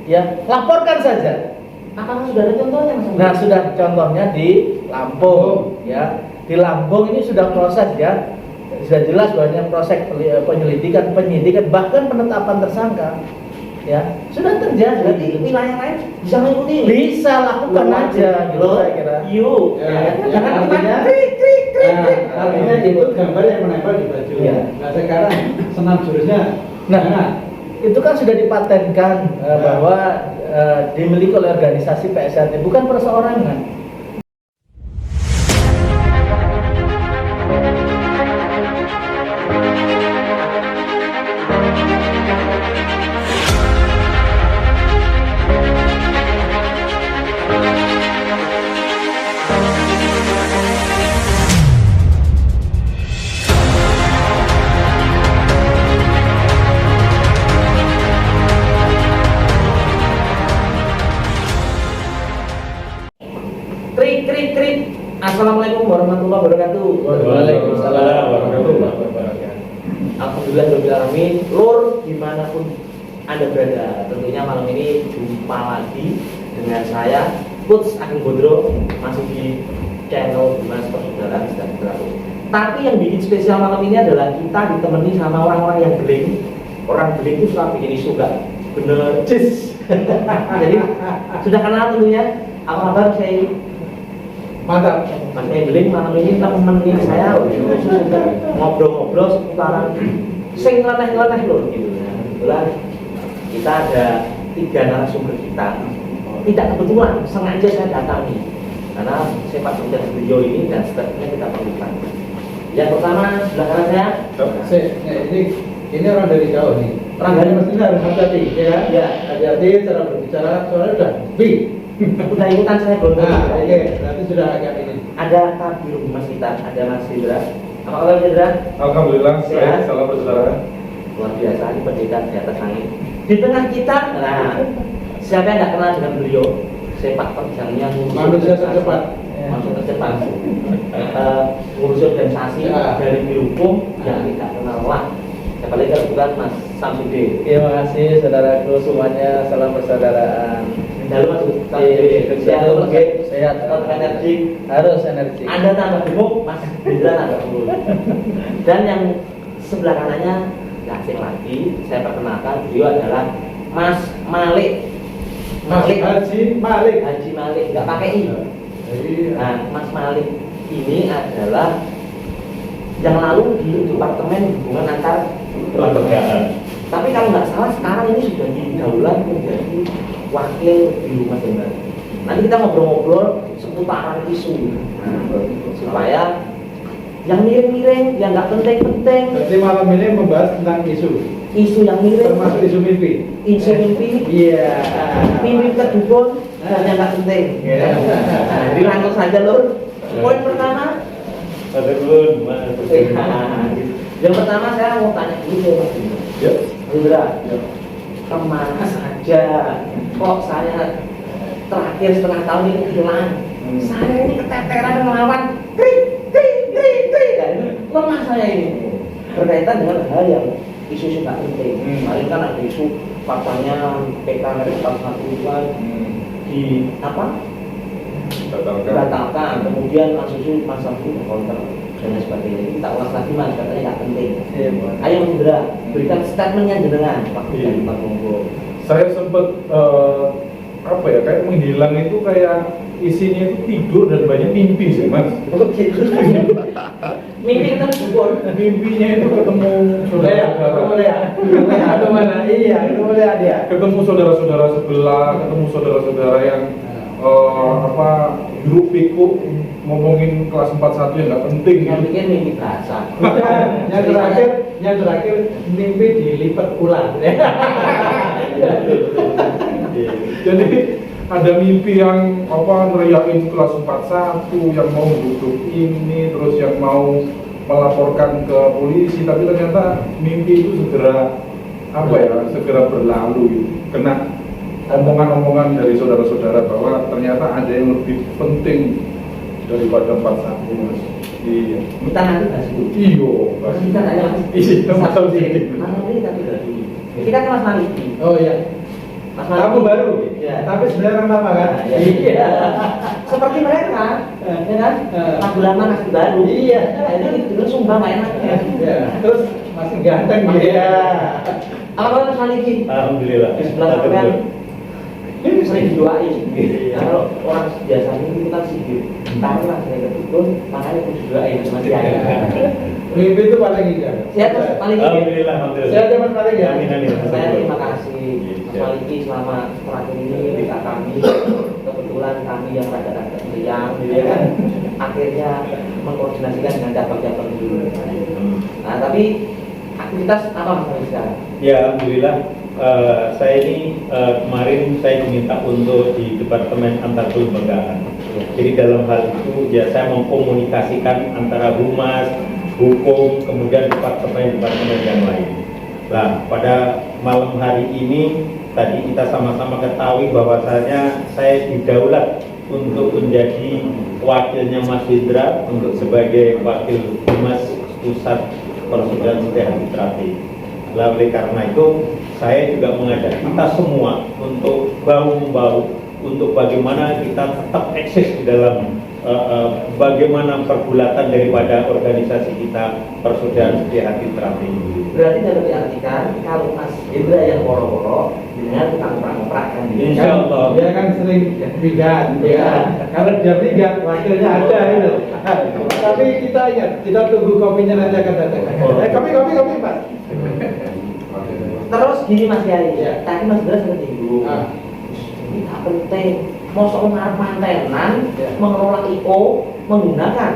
ya laporkan saja. Apakah sudah ada contohnya Mas? Nah, sudah contohnya di Lampung, ya. Di Lampung ini sudah proses ya, sudah jelas bahwa proses penyelidikan, penyidikan, bahkan penetapan tersangka, ya sudah terjadi. Berarti wilayah lain bisa mengikuti ini? Bisa lakukan aja, gitu saya kira. Yuk, jangan artinya, artinya itu gambar yang menempel di baju. Ya. Nah sekarang senam jurusnya, Nah, itu kan sudah dipatenkan bahwa dimiliki oleh organisasi PSRT, bukan perseorangan. Krik. Assalamualaikum warahmatullahi wabarakatuh. Waalaikumsalam warahmatullahi wabarakatuh. Alhamdulillahirobbilalamin. Lur dimanapun Anda berada, tentunya malam ini jumpa lagi dengan saya Coach Ageng Gondro, masih di channel Dimas Persaudaraan Sedang Berlaku. Tapi yang bikin spesial malam ini adalah kita ditemani sama orang-orang yang beling. Orang beling itu suka bikin isu gak bener cis. Jadi sudah kenal tentunya. Apa kabar saya? mantap. Mas Ebeling malam ini temenin saya ngobrol-ngobrol seputaran sing ngeleneh-ngeleneh loh gitu. Nah, kebetulan kita ada 3 narasumber kita. Tidak kebetulan, sengaja saya datangi karena sepak terjang beliau ini dan stepnya kita perlukan. Yang pertama sebelah kanan saya. Ini orang dari jauh nih. Orang dari mestinya harus hati-hati, ya kan? Ya. Hati-hati cara berbicara, soalnya udah B. Udah ikutan saya belum. Nah, oke, berarti sudah agak ini. Ada Kabir Humas kita, ada Mas Hendra. Apa kabar Hendra? Alhamdulillah, Sehat? salam persaudaraan. Luar biasa, ini pendeta di atas angin. Di tengah kita, nah, siapa yang tidak kenal dengan beliau? Sepak terjangnya Manusia tercepat. Manusia tercepat. Ngurus organisasi dari hukum yang tidak kenal lah. Siapa lagi kalau bukan Mas Samsudin. Terima kasih saudaraku semuanya, salam persaudaraan. Lalu Mas Samsudin, sehat, tetap energi. Harus energi. Anda tambah gemuk, Mas Hendra tambah gemuk. Dan yang sebelah kanannya nggak asing lagi, saya perkenalkan beliau adalah Mas Malik. Haji Malik. Haji Malik, nggak pakai i. Nah, Mas Malik ini adalah yang lalu di Departemen Hubungan Antar Lembaga. Tapi kalau nggak salah sekarang ini sudah didaulat menjadi wakil di Rumah Hendra. Nanti kita ngobrol-ngobrol seputaran isu, supaya yang miring-miring, yang nggak penting-penting. Berarti malam ini membahas tentang isu yang miring, termasuk isu mimpi. isu mimpi, Iya. mimpi kedukun, dan yang nggak penting. Nah, dirangkul saja lur. Poin pertama, Ada belum? Mana? yang pertama saya mau tanya dulu ke Mas Hendra. Ya. Hendra, kemana saja kok saya terakhir setengah tahun ini hilang? Saya ini keteteran melawan krik. Dan ini lemah saya ini berkaitan dengan hal yang isu-isu nggak penting. Kemarin kan ada isu faktanya PKR 41 kan di apa? Batalkan. Kemudian kasus masa itu counter dan sebagainya. Kita ulas lagi Mas, katanya nggak penting. Ayo Mas Hendra, berikan statementnya jenengan waktu dari Pak Monggo. Saya sempat apa ya, kayak menghilang itu kayak isinya itu tidur dan banyak mimpi sih Mas. Mimpi kita syukur. Mimpinya itu ketemu Atau mana? Iya, itu boleh dia. ketemu saudara-saudara sebelah, ketemu saudara-saudara yang hiruk pikuk ngomongin kelas 41 yang nggak penting Yang gitu. bikin mimpi bahasa. yang terakhir mimpi dilipat ulang. Jadi ada mimpi yang ngeriain kelas 41 yang mau duduk ini, terus yang mau melaporkan ke polisi, tapi ternyata mimpi itu segera berlalu gitu. Kena omongan-omongan dari saudara-saudara bahwa ternyata ada yang lebih penting daripada 41 Mas. Iya. Kita nanti bahas dulu. Iyo, Kita tanya Mas. Iya, Mas Samsudin. Mas Malik tapi dari kita kan Mas Malik. Oh iya. Mas Lampu Maliki. baru. Iya. Tapi sebenarnya orang lama kan? Nah, iya. Seperti mereka, ya kan? Lagu lama nasi baru. Iya. Nah, ini dulu sumbang nggak enaknya. Ya, terus masih ganteng gitu. Iya. Apa kabar Mas Maliki? Alhamdulillah. Di sebelah sampean ini sering didoain. Kalau orang biasanya itu kita sibuk. Karena saya kebetulan makanya harus didoain sama dia. Mimpi itu paling indah. Siap Mas Maliki. Alhamdulillah, alhamdulillah. Sehat ya Mas Maliki ya? Amin, amin. Saya terima kasih Mas Iya. Maliki selama terakhir ini bisa kami kebetulan kami yang rada-rada meriang gitu ya kan akhirnya mengkoordinasikan dengan cabang-cabang dulu. Nah tapi aktivitas apa Mas Maliki sekarang? Ya, alhamdulillah. Saya ini kemarin saya diminta untuk di Departemen Antar Kelembagaan. Jadi dalam hal itu ya saya mengkomunikasikan antara humas, hukum, kemudian departemen-departemen yang lain. Nah, pada malam hari ini tadi kita sama-sama ketahui bahwasanya saya didaulat untuk menjadi wakilnya Mas Indra untuk sebagai wakil humas pusat Persaudaraan Setia Hati Terapii. Nah, oleh karena itu saya juga mengajak kita semua untuk bahu-membahu untuk bagaimana kita tetap eksis di dalam bagaimana pergulatan daripada organisasi kita Persaudaraan Setia Hati Terapii. Berarti dapat diartikan kalau Mas Indra yang woro-woro dengan tukang perang kan? Insya Allah. Dia kan sering brigat, ya. Kalau dia brigat, wakilnya ada itu. Tapi kita ingat, kita tunggu kopinya nanti akan datang. Kopi Pak. Terus gini Mas Yai, Ya. tadi Mas Indra sempat nyinggung. Ah. Ini tak penting. Mau soal mantenan, Ya. mengelola IO menggunakan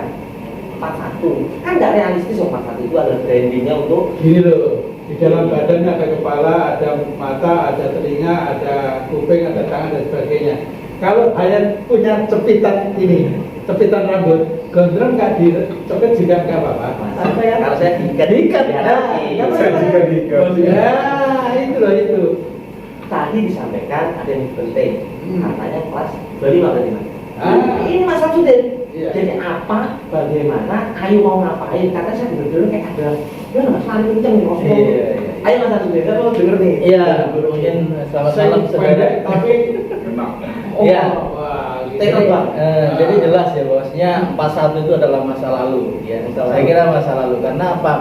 41 kan nggak realistis dong. 41 itu adalah brandingnya untuk Gini loh, di dalam badannya ada kepala, ada mata, ada telinga, ada kuping, ada tangan dan sebagainya. Kalau hanya punya cepitan ini, cepitan rambut, gondrong nggak dicepit juga nggak apa-apa. kalau saya diikat Diikat, ya, nah, iya. Saya juga diikat. Ya, itu loh itu. Tadi disampaikan ada yang penting katanya kelas 25 berarti Mas. Ah. Ini Mas Samsudin. Iya. Jadi apa, bagaimana, ayo mau ngapain? Karena saya bener-bener kayak ada, ya Mas Mali kenceng nih ngomong. Iya. Ayo Mas Samsudin, kan mau denger nih. Iya, mungkin selamat Saya malam saudara. pendek, tapi Enak. Iya. wah, gitu. Teknik, Pak. Jadi jelas ya bahwasanya 41 itu adalah masa lalu ya. Saya kira masa lalu karena apa?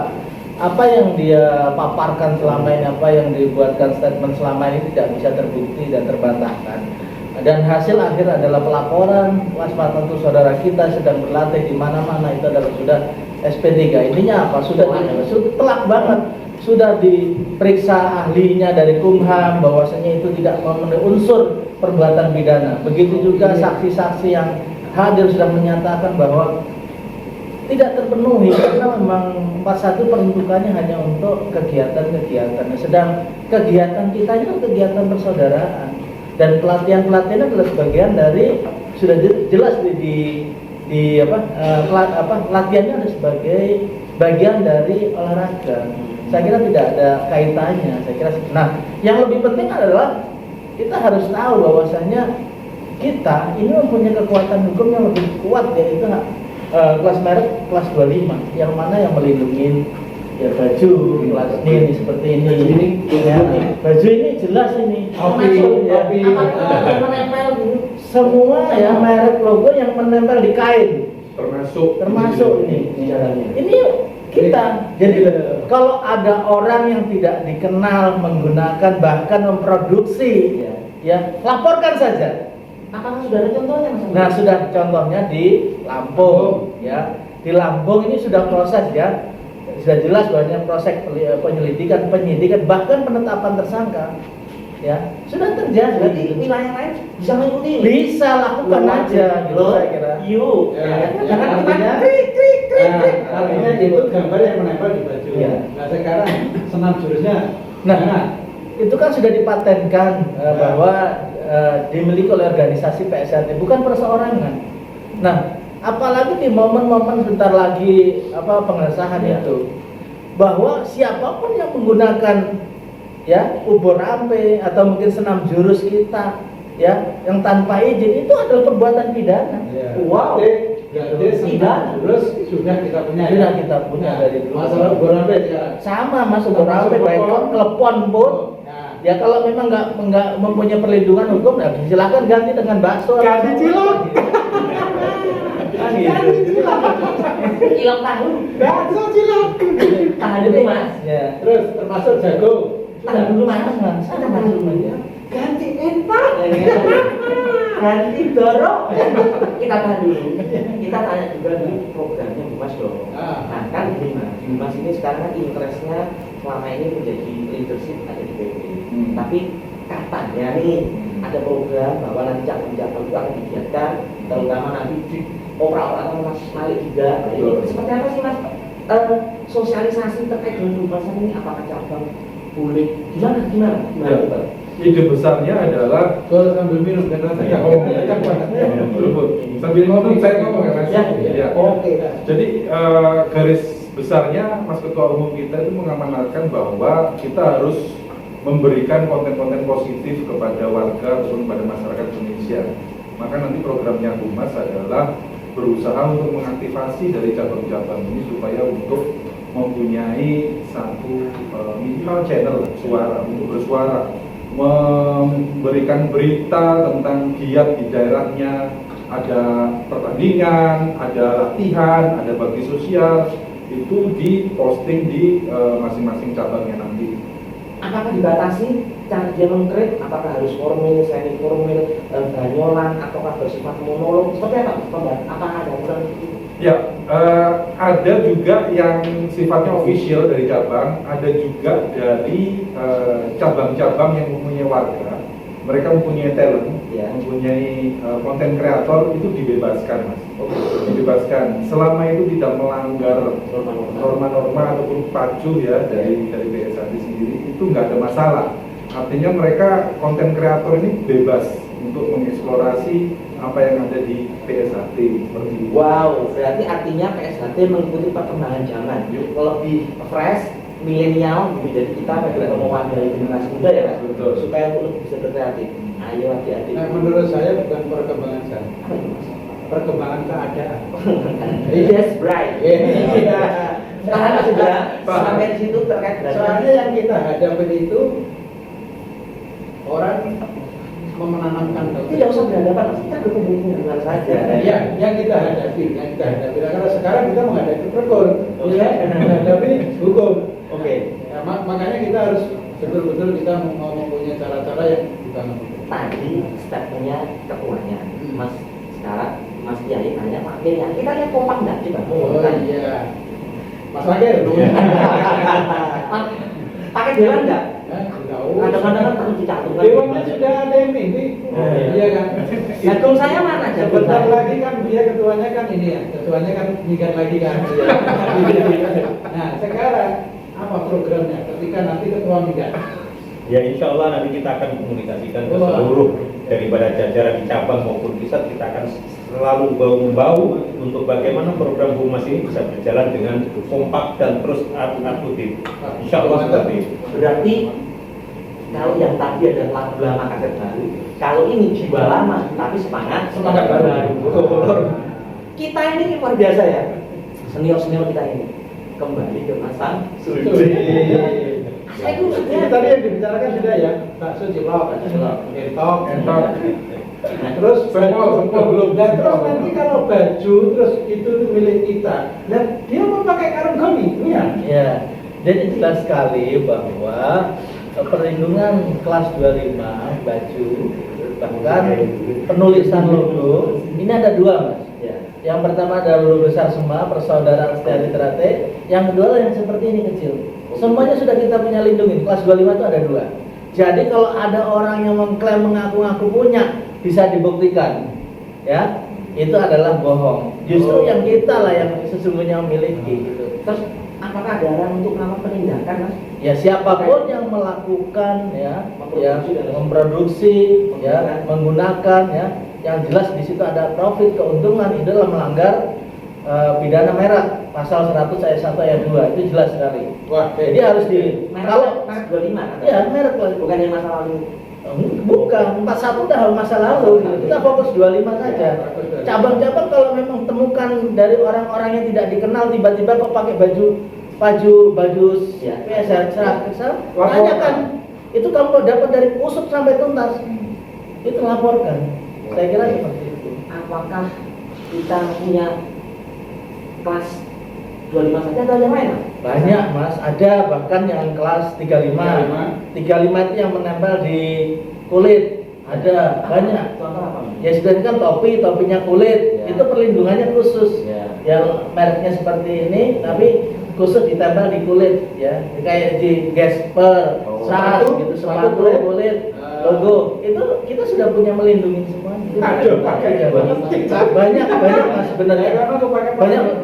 Apa yang dia paparkan selama ini, apa yang dibuatkan statement selama ini tidak bisa terbukti dan terbantahkan. Dan hasil akhir adalah pelaporan waspada untuk saudara kita sedang berlatih di mana-mana itu adalah sudah SP3. Intinya apa? Sudah telak banget. Sudah diperiksa ahlinya dari Kumham bahwasanya itu tidak memenuhi unsur perbuatan pidana. Begitu juga saksi-saksi yang hadir sudah menyatakan bahwa tidak terpenuhi karena memang 41 peruntukannya hanya untuk kegiatan-kegiatan. Sedang kegiatan kita ini kan kegiatan persaudaraan dan pelatihan-pelatihan adalah sebagian dari sudah jelas di latihannya ada sebagai bagian dari olahraga. Saya kira tidak ada kaitannya. Saya kira. Nah, yang lebih penting adalah kita harus tahu bahwasanya kita ini mempunyai kekuatan hukum yang lebih kuat yaitu kelas merek kelas 25 yang mana yang melindungi ya baju kelas ini seperti ini. Ya, baju ini jelas ini Opi, ya. opi. menempel dulu. Semua ya merek logo yang menempel di kain termasuk ini jalannya. ini kita. Jadi kalau ada orang yang tidak dikenal menggunakan bahkan memproduksi ya laporkan saja. Apakah sudah ada contohnya Mas? Nah, sudah contohnya di Lampung ya. Di Lampung ini sudah proses ya. Sudah jelas bahwa proses penyelidikan, penyidikan bahkan penetapan tersangka ya sudah terjadi. Berarti wilayah lain bisa mengikuti. Bisa lakukan aja gitu saya kira. Yuk. Ya, Jangan artinya, artinya itu gambar yang menempel di baju. Iya. Nah sekarang senam jurusnya, Nah, itu kan sudah dipatenkan bahwa dimiliki oleh organisasi PSRT bukan perseorangan. Nah, apalagi di momen-momen sebentar lagi pengesahan itu bahwa siapapun yang menggunakan ya ubur ampe atau mungkin senam jurus kita ya yang tanpa izin itu adalah perbuatan pidana. Ya. Wow. Jadi senam jurus sudah kita punya. Sudah kita punya dari dulu. Masalah ubur ampe sekarang. Sama mas ubur ampe baik klepon pun ya kalau memang nggak mempunyai perlindungan hukum, ya silakan ganti dengan bakso. Ganti cilok. Ganti cilok. Cilok tahu. Bakso cilok. Tahan dulu mas. Ya. Terus termasuk jagung. Tahan dulu mas. Sana masuk aja. Ganti entok. Ganti dorong. Kita tahan dulu. Kita tanya juga dulu programnya Humas dong. Nah kan gini mas, di Humas ini sekarang kan interestnya selama ini menjadi leadership ada di PP. Tapi katanya nih ada program bahwa nanti cabang-cabang itu akan digiatkan, terutama nanti di opera-opera Mas Malik juga. Nah, ini seperti apa sih mas? Sosialisasi terkait dengan Humas ini apakah cabang boleh? Gimana? Ya. Ide besarnya adalah Kalau sambil minum karena saya Oh, kencang banget. sambil ngomong saya ngomong ya mas. Ya. Oke. Jadi garis besarnya Mas Ketua Umum kita itu mengamanatkan bahwa kita harus memberikan konten-konten positif kepada warga ataupun kepada masyarakat Indonesia. Maka nanti programnya Humas adalah berusaha untuk mengaktifasi dari cabang-cabang ini supaya untuk mempunyai satu minimal channel suara untuk bersuara, memberikan berita tentang giat di daerahnya, ada pertandingan, ada latihan, ada bakti sosial, itu diposting di masing-masing cabangnya nanti. Apakah dibatasi cara dia mengkrit? Apakah harus formal, semi formal, banyolan, ataukah bersifat monolog? Seperti apa? Apakah ada aturan itu? Ya, ada juga yang sifatnya official dari cabang, ada juga dari cabang-cabang yang mempunyai warga, mereka mempunyai talent, Ya. mempunyai konten kreator, itu dibebaskan mas, dibebaskan selama itu tidak melanggar norma-norma ataupun pacu ya dari BSAD sendiri, itu nggak ada masalah. Artinya mereka konten kreator ini bebas untuk mengeksplorasi apa yang ada di PSHT seperti itu. Wow, berarti artinya PSHT mengikuti perkembangan zaman. Lebih fresh, milenial, jadi kita betul mewakili generasi muda ya, Mas? Betul. Supaya untuk bisa berkreatif. Ayo adik-adik. Nah, menurut saya bukan perkembangan saya, Apa itu, Mas? perkembangan keadaan. Yes, right. Iya. Tahan sudah sampai di situ terkait dengan Soalnya yang kita hadapi itu orang menanamkan tidak usah berhadapan, Mas. Kita berhubungan saja. Ya, yang kita hadapi. Nah, karena sekarang kita menghadapi perkul, ya, menghadapi hukum. Oke. Ya, makanya kita harus betul-betul kita mau mempunyai cara-cara yang dibangun. Tadi statementnya ketuanya, Mas. Sekarang Mas Kiai nanya Pak Kiai, kita lihat kompak nggak coba? Oh iya, Mas Wakil. Pakai dewan nggak? Tahu. Kadang-kadang kan perlu dicantumkan. Dewannya sudah ada yang mimpi, iya kan? Jagung saya mana jagung Sebentar saya? lagi kan dia ketuanya kan ini ya, ketuanya kan nikah lagi kan. Nah sekarang apa programnya ketika nanti ketua minggat? Ya insya Allah nanti kita akan komunikasikan ke Wah. seluruh daripada jajaran di cabang maupun pusat, kita akan selalu bau-bau untuk bagaimana program Humas ini bisa berjalan dengan kompak dan terus akutif. Insya Allah seperti itu. Berarti kalau yang tadi ada lagu lama kaset baru, kalau ini jiwa lama tapi semangat baru. Kita ini luar biasa ya, senior kita ini kembali ke masa suci. Saya itu Ini tadi yang dibicarakan sudah ya, bakso cilok, entok. Nah, terus Sempol belum. Nah, terus nanti kalau baju terus itu milik kita, dan dia memakai karung goni, ya. Ya, jadi jelas sekali bahwa perlindungan kelas 25 baju bahkan penulisan logo ini ada dua mas. Ya. Yang pertama ada logo besar semua persaudaraan Setiadi Terate, yang kedua yang seperti ini kecil. Semuanya sudah kita punya lindungi. Kelas 25 itu ada dua. Jadi kalau ada orang yang mengklaim mengaku-ngaku punya, bisa dibuktikan, ya itu adalah bohong. Justru yang kita lah yang sesungguhnya memiliki. Gitu. Terus apakah ada arahan untuk melakukan penindakan, Mas? Ya siapapun yang melakukan ya, Memproduksi dan memproduksi, ya, menggunakan ya, yang jelas di situ ada profit keuntungan itu adalah melanggar pidana merah pasal 100 ayat 1 ayat 2 itu jelas sekali. Wah, Jadi harus di Kalau 25 kan? ya merek lah. Bukan yang masa lalu. Bukan 41 udah masa lalu gitu. Kita fokus 25 saja. Cabang-cabang kalau memang temukan dari orang-orang yang tidak dikenal tiba-tiba kok pakai baju Ya. PSR tanyakan itu kamu dapat dari usut sampai tuntas, itu laporkan. Saya kira seperti itu. Apakah kita punya kelas 25 saja atau yang lain, Mas? Banyak Mas, ada bahkan yang kelas 35 itu yang menempel di kulit, ada banyak. Contoh apa, Mas? Ya sudah kan topinya kulit, Ya. itu perlindungannya khusus. Ya. Yang mereknya seperti ini, tapi khusus ditempel di kulit, ya kayak di Gesper, Oh. SAS, gitu, sepatu kulit, logo, itu kita sudah punya melindungi semuanya. Aduh, pakai Iya, banyak Mas sebenarnya.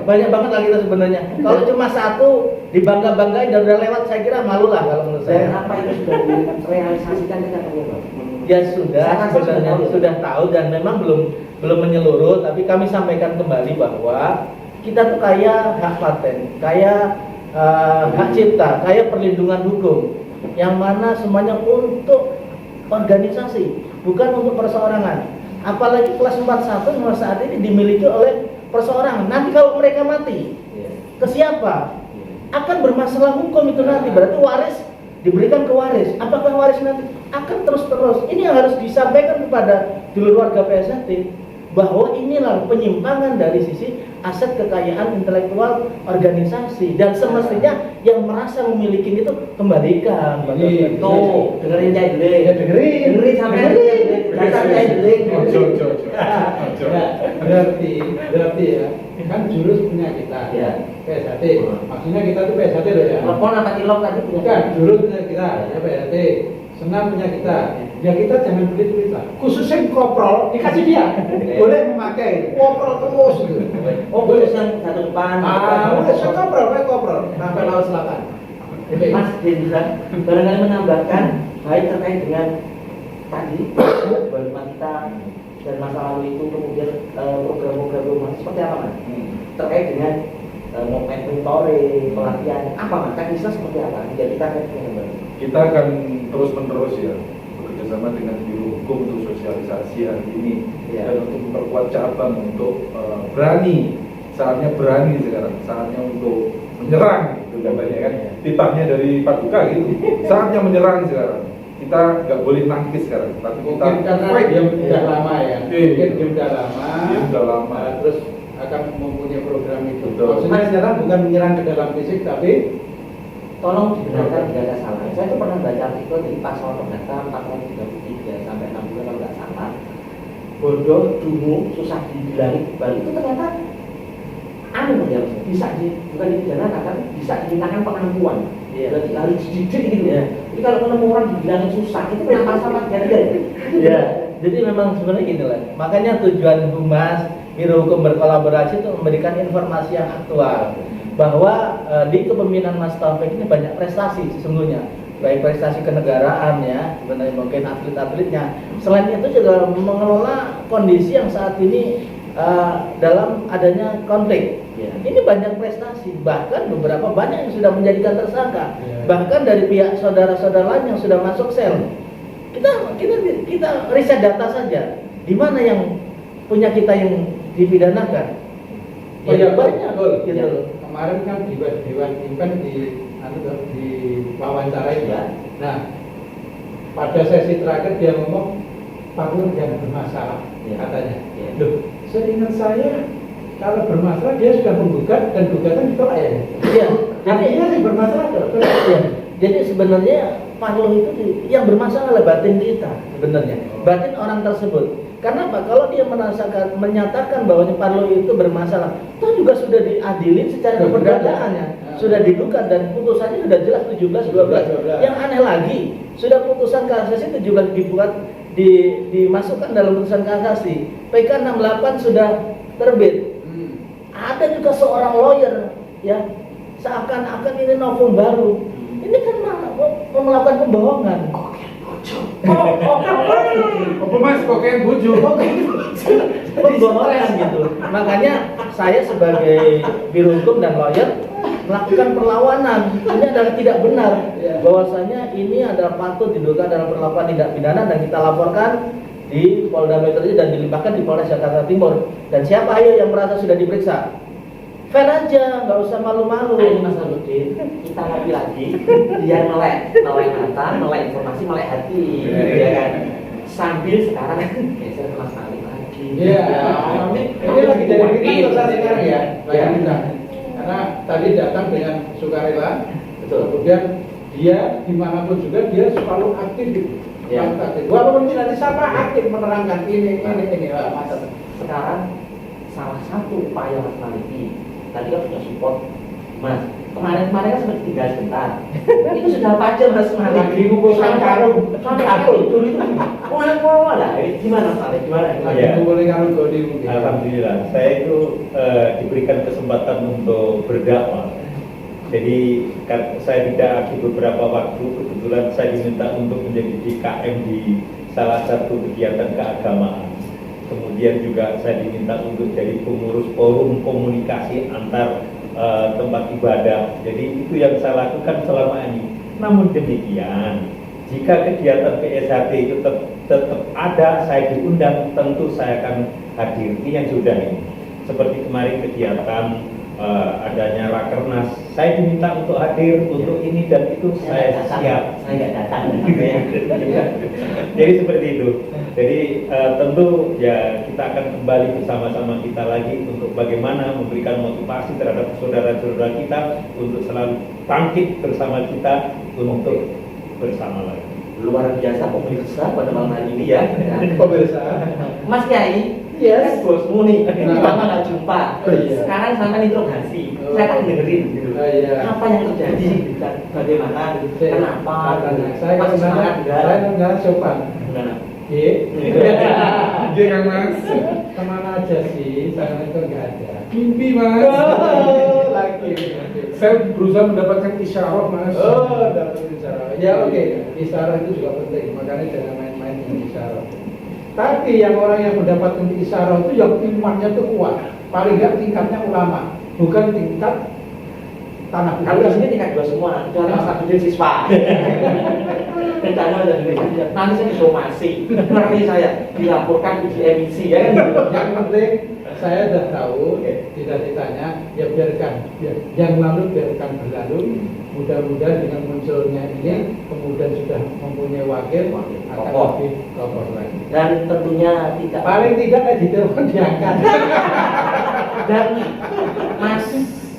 Banyak banget lah kita sebenarnya. Kalau cuma satu dibangga-banggain dan udah lewat, saya kira malu lah kalau menurut Dan saya. apa itu sudah direalisasikan dengan Pak? Ya sudah, sebenarnya sudah tahu dan memang belum menyeluruh, tapi kami sampaikan kembali bahwa kita tuh kaya hak paten, kaya hak cipta, kaya perlindungan hukum, yang mana semuanya untuk organisasi, bukan untuk perseorangan. Apalagi kelas 41 yang saat ini dimiliki oleh perseorangan. Nanti kalau mereka mati, ke siapa? Akan bermasalah hukum itu nanti. Berarti waris diberikan ke waris. Apakah waris nanti akan terus-terus? Ini yang harus disampaikan kepada dulur warga PSHT, bahwa inilah penyimpangan dari sisi aset kekayaan intelektual organisasi, dan semestinya yang merasa memiliki itu kembalikan. Tuh, dengerin Cai Deling. Ya, dengerin sampai Dengerin. dasar Cai Deling. Ojo. Nah, berarti ya, kan jurus punya kita, Ya. PSHT. Maksudnya kita tuh PSHT loh ya. Telepon apa kilok tadi punya? Bukan, jurus punya kita, ya PSHT. Senam punya kita. Ya kita jangan pelit-pelit lah. Khususnya koprol dikasih dia. Boleh memakai koprol terus gitu. Oh, boleh yang satu depan. Udah koprol sampai laut selatan. Mas Dendra barangkali menambahkan baik terkait dengan tadi kehidupan kita dan masa lalu itu, kemudian program-program rumah seperti apa, Mas? Terkait dengan mentoring, pelatihan, apa Mas? Teknisnya seperti apa? Jadi kita akan Kita akan terus-menerus ya bekerjasama dengan Biro Hukum untuk sosialisasi hari ini, Ya. dan untuk memperkuat cabang untuk berani, saatnya berani sekarang, saatnya untuk menyerang, itu katanya kan, titahnya dari Pak Duka gitu, saatnya menyerang sekarang. Kita nggak boleh nangkis sekarang, tapi kita Mungkin karena fight. dia udah lama ya. Iya. Mungkin dia udah lama. Dia udah lama. Terus akan mempunyai program itu. Betul. Maksudnya sekarang bukan menyerang ke dalam fisik, tapi tolong dibenarkan jika ada salah. Saya tuh pernah baca artikel di pasal perdata 433 sampai 60 kalau nggak salah. Bodoh, dungu, susah dibilangin balik itu ternyata ya, bisa bukan dipidanakan, tapi bisa dimintakan pengampuan. Iya. Berarti harus dididik gitu. Iya. Jadi kalau ketemu orang dibilangin susah, itu kenapa sama jadi Ya, jadi memang sebenarnya gini lah. Makanya tujuan Humas, Biro Hukum berkolaborasi itu memberikan informasi yang aktual, bahwa di kepemimpinan Mas Taufik ini banyak prestasi sesungguhnya, baik prestasi kenegaraan ya, sebenarnya mungkin atlet-atletnya. Selain itu juga mengelola kondisi yang saat ini dalam adanya konflik. Ya. Ini banyak prestasi, bahkan beberapa banyak yang sudah menjadikan tersangka, Ya. bahkan dari pihak saudara-saudara lain yang sudah masuk sel. Kita riset data saja, di mana yang punya kita yang dipidanakan. Oh iya, banyak, betul. gitu. Ya. Kemarin kan di Dewan Impen di wawancarai ya. Nah, pada sesi terakhir dia ngomong Pak Nur yang bermasalah, Ya. katanya. Ya. Loh, seingat saya kalau bermasalah dia sudah menggugat dan gugatan ditolak ya. Iya, Artinya sih bermasalah betul. iya. Jadi sebenarnya Parlo itu yang bermasalah adalah batin kita sebenarnya, batin orang tersebut. Karena apa? Kalau dia menyatakan bahwa Parlo itu bermasalah, itu juga sudah diadilin secara keperdataannya, sudah digugat dan putusannya sudah jelas 17-12. Yang aneh lagi, sudah putusan kasasi 17 dibuat dimasukkan dalam putusan kasasi. PK 68 sudah terbit. Ada juga seorang lawyer ya, seakan-akan ini novum baru. Ini kan mau melakukan pembohongan. Apa Mas kok kayak buju? Pembohongan gitu. Makanya saya sebagai biro hukum dan lawyer melakukan perlawanan. Ini adalah tidak benar. Bahwasanya ini adalah patut diduga dalam perlakuan tindak pidana dan kita laporkan di Polda Metro Jaya dan dilimpahkan di Polres Jakarta Timur. Dan siapa ayo yang merasa sudah diperiksa? fair aja, nggak usah malu-malu. Ayo Mas Aludin, kita ngopi lagi, biar melek mata, melek informasi, melek hati, ya kan. Sambil sekarang geser ke Mas Malik lagi. Iya, ini lagi dari kita Wakin. sekarang ya, lagi Ya. kita. Karena tadi datang dengan sukarela, Betul. kemudian dia dimanapun juga dia selalu aktif gitu. Ya. Selalu aktif. Walaupun tidak disapa aktif menerangkan ini. Wah, mantap. Sekarang salah satu upaya Mas Maliki, tadi kan sudah support Mas. Kemarin kan sempat tinggal sebentar. Itu sudah apa aja Mas Maliki? Lagi ngumpulkan karung. Sampai aku tidur itu. Wah lah. Gimana Mas Maliki? Gimana? Lagi Iya. ngumpulin karung godi mungkin. Alhamdulillah, saya itu diberikan kesempatan untuk berdakwah. Jadi saya tidak di beberapa waktu, kebetulan saya diminta untuk menjadi DKM di salah satu kegiatan keagamaan. Kemudian juga saya diminta untuk jadi pengurus forum komunikasi antar tempat ibadah. Jadi itu yang saya lakukan selama ini. Namun demikian, jika kegiatan PSHT itu tetap ada, saya diundang, tentu saya akan hadir. Ini yang sudah ini. Seperti kemarin kegiatan adanya Rakernas, saya diminta untuk hadir untuk ini dan itu saya siap. Saya nggak datang. Jadi seperti itu. Jadi tentu ya kita akan kembali bersama-sama kita lagi untuk bagaimana memberikan motivasi terhadap saudara-saudara kita untuk selalu bangkit bersama kita untuk bersama lagi. Luar biasa pemirsa pada malam hari ini ya. Pemirsa. Mas Kiai, Yes. bosmu nih, Nah. lama nggak jumpa. Oh, iya. Sekarang sampai interogasi, Oh. saya kan dengerin gitu. Oh, iya. Apa yang terjadi? Dan bagaimana? Kenapa? Saya Masih semangat enggak? saya enggak sopan. Gimana? Dia kan Mas, Kemana aja sih? Sana itu enggak ada. mimpi Mas. Lagi. Saya berusaha mendapatkan isyarat Mas. Oh, dapat isyarat. Ya oke, isyarat itu juga penting. Makanya jangan main-main dengan isyarat. Tapi yang orang yang mendapatkan isyarat itu yang imannya itu kuat. Paling nggak tingkatnya ulama, bukan tingkat tanah Kalau di kuburan. sini tingkat 2 semua, kecuali Mas Abdul siswa. Rencana dan nanti saya disomasi, nanti saya dilaporkan uji emisi ya kan? gitu. Yang penting saya sudah tahu, tidak ditanya, ya biarkan. Yang lalu biarkan berlalu. Mudah-mudahan dengan munculnya ini, kemudian sudah mempunyai wakil, akan Kokoh. lebih kokoh lagi. Dan tentunya tidak Paling tidak di telepon diangkat. dan Mas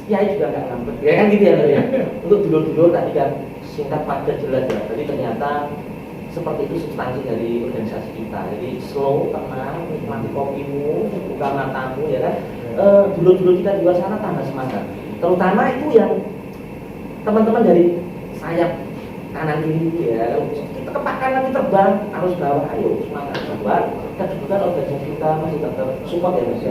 Kiai juga nggak ngambek ya kan gitu ya Lur, ya. Untuk dulur-dulur tadi kan singkat padat jelas ya. Jadi ternyata seperti itu substansi dari organisasi kita. Jadi slow, tenang, nikmati kopimu, buka matamu ya kan. Dulur-dulur kita di luar sana tambah semangat. Terutama itu yang teman-teman dari sayap kanan kiri ya. Kalau kita kepakan lagi terbang harus bawah, ayo semangat buat. Dan juga organisasi kita masih tetap support ya Mas. ya.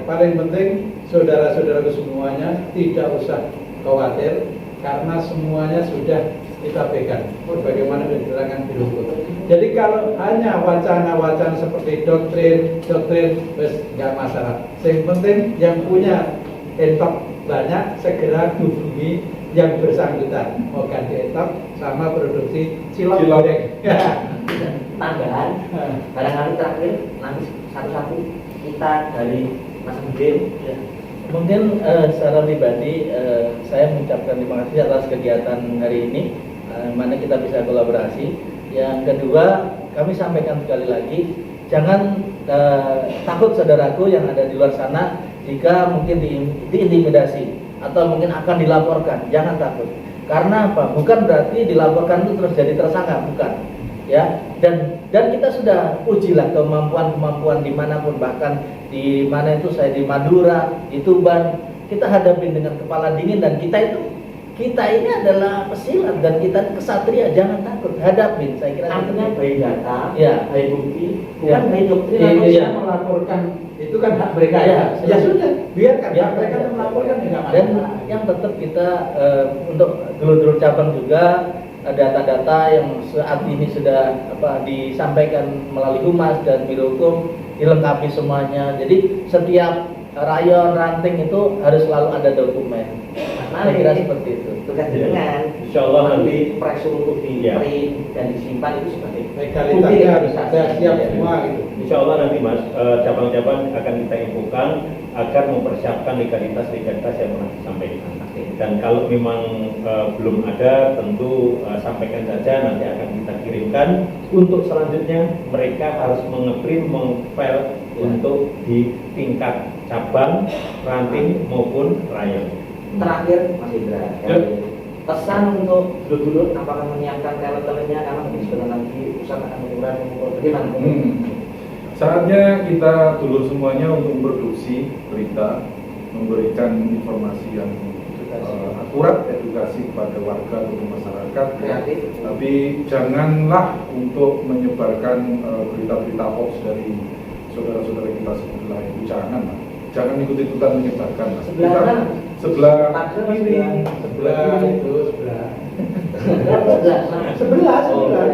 Paling penting saudara-saudaraku semuanya tidak usah khawatir karena semuanya sudah kita pegang. Bagaimana diterangkan di buku. Jadi kalau hanya wacana-wacana seperti doktrin, wes nggak masalah. Yang penting yang punya entok banyak segera hubungi yang bersangkutan mau ganti entok sama produksi cilok Cilok. goreng. Tambahan barangkali terakhir nanti satu-satu kita dari Mas Abdul ya. Mungkin secara pribadi saya mengucapkan terima kasih atas kegiatan hari ini, mana kita bisa kolaborasi. Yang kedua, kami sampaikan sekali lagi, jangan takut saudaraku yang ada di luar sana jika mungkin diintimidasi atau mungkin akan dilaporkan. Jangan takut. Karena apa? Bukan berarti dilaporkan itu terus jadi tersangka, bukan. Ya, dan kita sudah ujilah kemampuan dimanapun, bahkan di mana itu saya di Madura, di Tuban, kita hadapin dengan kepala dingin dan kita ini adalah pesilat dan kita ini kesatria, jangan takut, hadapin. Saya kira Artinya baik data, Ya. baik bukti, Ya. bukan baik doktrin Ini atau yang siapa. melaporkan itu kan hak mereka Ya, ya. Ya silakan. sudah, biarkan Ya, hak mereka ya. melaporkan enggak Dan masalah. yang tetap kita untuk dulur-dulur cabang juga data-data yang saat ini sudah disampaikan melalui Humas dan Biro Hukum dilengkapi semuanya. Jadi setiap rayon ranting itu harus selalu ada dokumen. Karena Saya kira seperti itu. Tugas jenengan. Insya Allah nanti pressure untuk di Ya. print dan disimpan itu sebagai Legalitasnya harus ada siap semua gitu. Insya Allah nanti Mas, cabang-cabang akan kita infokan agar mempersiapkan legalitas-legalitas yang pernah disampaikan. Dan kalau memang belum ada, tentu sampaikan saja, nanti akan kita kirimkan. Untuk selanjutnya mereka harus mengeprint, mengfile untuk di tingkat cabang, ranting maupun raya. Terakhir Mas Indra, Ya. pesan untuk dulur-dulur apakah menyiapkan talent-talentnya karena mungkin sebentar lagi pusat akan mengurangi bagaimana? Saatnya kita dulu semuanya untuk memproduksi berita, memberikan informasi yang akurat, edukasi kepada warga atau masyarakat. Kreatif. Tapi janganlah untuk menyebarkan berita-berita hoax dari saudara-saudara kita sebelah itu, jangan. Jangan ikut-ikutan menyebarkan. Sebelah Kita- mana? Sebelah Padahal kiri, Sebelah itu sebelah. Sebelah. Oh, Sebelah.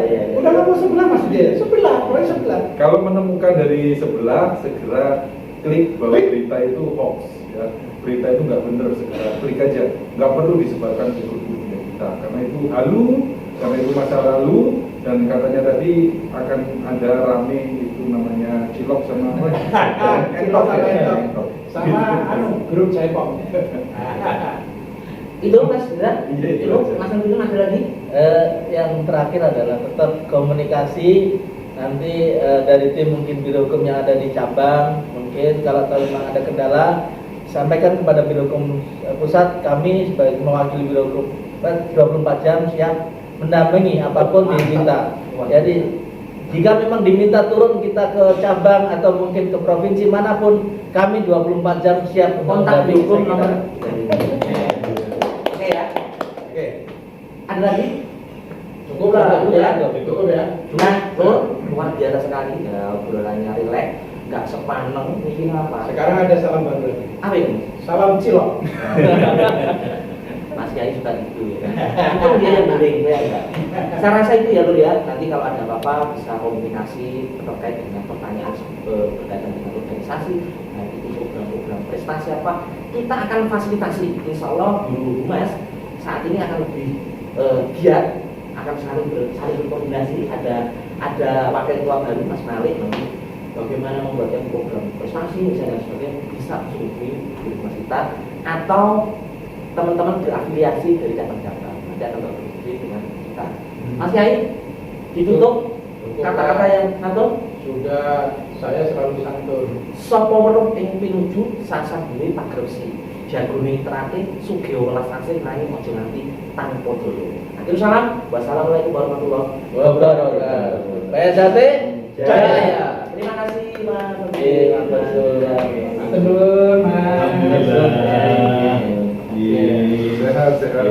iya, iya. Udah nggak mau sebelah Mas dia. Sebelah, pokoknya sebelah. Kalau menemukan dari sebelah, segera klik bahwa berita itu hoax. Ya. Berita itu nggak benar, segera klik aja. Nggak perlu disebarkan ke seluruh dunia kita, karena itu halu, karena itu masa lalu, dan katanya tadi akan ada rame itu namanya cilok sama apa? Entok sama entok. Entok. Sama grup Cepong. Itu Mas Indra, Iya, itu itu aja. Mas Indra ada lagi? Yang terakhir adalah tetap komunikasi. Nanti dari tim mungkin biro hukum yang ada di cabang, mungkin kalau tahu memang ada kendala, sampaikan kepada biro hukum pusat. Kami sebagai mewakili biro hukum 24 jam siap mendampingi apapun diminta. Jadi jika memang diminta turun kita ke cabang atau mungkin ke provinsi manapun, kami 24 jam siap untuk Kontak mendampingi. hukum saya kira. nomor. Oke ya. Oke. Ada lagi? Cukup lah, Cukup ya. Cukup ya. Nah, Lur, luar biasa sekali ya, obrolannya rileks, nggak sepaneng, mikir apa? Sekarang ada salam baru lagi. Apa itu? Salam cilok. Mas Kiai suka gitu ya. Itu dia yang boleh, saya enggak. Saya rasa itu ya Lur ya. Nanti kalau ada apa-apa bisa komunikasi terkait dengan pertanyaan berkaitan dengan organisasi, nah itu program-program prestasi apa, kita akan fasilitasi. Insya Allah Guru Humas saat ini akan lebih giat, akan saling berkoordinasi. Ada wakil ketua baru Mas Malik nanti bagaimana membuatkan program prestasi misalnya sebagainya bisa menghubungi Guru Humas kita atau teman-teman berafiliasi dari cabang-cabang nanti akan berdiskusi dengan kita. Mas Kiai, ditutup kata-kata yang satu. Sudah, saya selalu santun. Sapa weruh ing pinuju sasabune pagresi. Jagone terakhir sugih welas asih nanging aja nganti tanpa dolo. Akhir salam. Wassalamualaikum warahmatullahi Wabarakatuh. PSAT Jaya. Terima kasih Mas. Terima kasih. Santun, Mas. Alhamdulillah. Sehat, sehat.